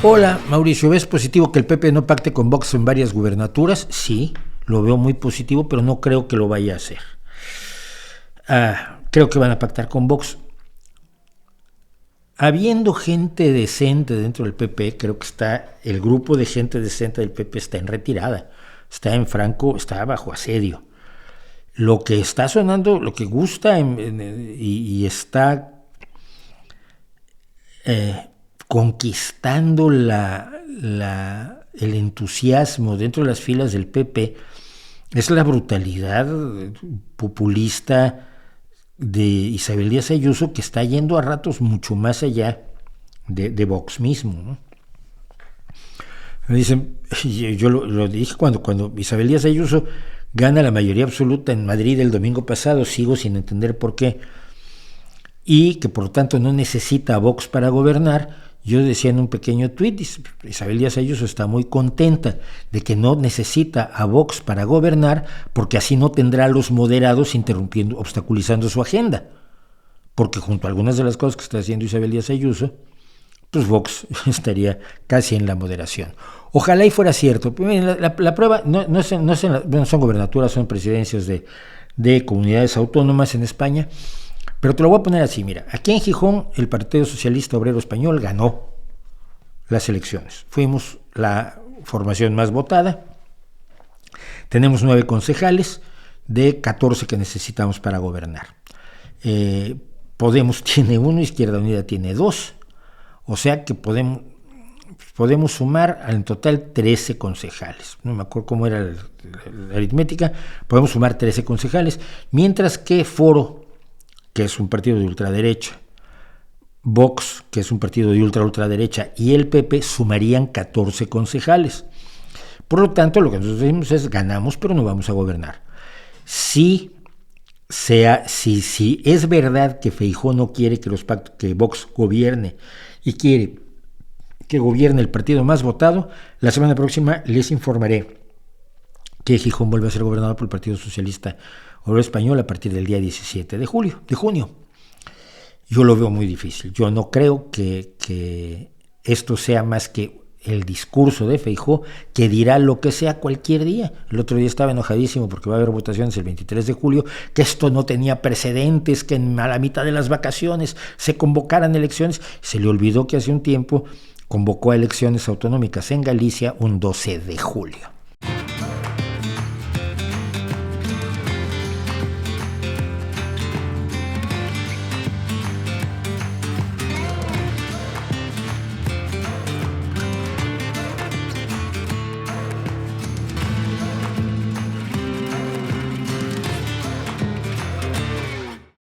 Hola, Mauricio, ¿ves positivo que el PP no pacte con Vox en varias gubernaturas? Sí, lo veo muy positivo, pero no creo que lo vaya a hacer. Creo que van a pactar con Vox. Habiendo gente decente dentro del PP, creo que el grupo de gente decente del PP está en retirada, está en franco, está bajo asedio. Lo que está sonando, lo que gusta y está conquistando el entusiasmo dentro de las filas del PP es la brutalidad populista de Isabel Díaz Ayuso, que está yendo a ratos mucho más allá de Vox mismo, ¿no? Me dicen, yo lo dije cuando Isabel Díaz Ayuso gana la mayoría absoluta en Madrid el domingo pasado, sigo sin entender por qué, y que por lo tanto no necesita a Vox para gobernar. Yo decía en un pequeño tuit, Isabel Díaz Ayuso está muy contenta de que no necesita a Vox para gobernar, porque así no tendrá a los moderados obstaculizando su agenda. Porque junto a algunas de las cosas que está haciendo Isabel Díaz Ayuso, pues Vox estaría casi en la moderación. Ojalá y fuera cierto. La prueba no son gobernaturas, son presidencias de comunidades autónomas en España. Pero te lo voy a poner así, mira, aquí en Gijón el Partido Socialista Obrero Español ganó las elecciones. Fuimos la formación más votada, tenemos 9 concejales de 14 que necesitamos para gobernar. Podemos tiene 1, Izquierda Unida tiene 2, o sea que podemos sumar en total 13 concejales. No me acuerdo cómo era la aritmética, podemos sumar 13 concejales, mientras que Foro, que es un partido de ultraderecha, Vox, que es un partido de ultraderecha, y el PP sumarían 14 concejales. Por lo tanto, lo que nosotros decimos es, ganamos, pero no vamos a gobernar. Si es verdad que Feijóo no quiere que Vox gobierne y quiere que gobierne el partido más votado, la semana próxima les informaré que Gijón vuelve a ser gobernado por el Partido Socialista Obrero Español a partir del día 17 de junio. Yo lo veo muy difícil. Yo no creo que esto sea más que el discurso de Feijóo, que dirá lo que sea cualquier día. El otro día estaba enojadísimo porque va a haber votaciones el 23 de julio, que esto no tenía precedentes, que a la mitad de las vacaciones se convocaran elecciones. Se le olvidó que hace un tiempo convocó a elecciones autonómicas en Galicia un 12 de julio.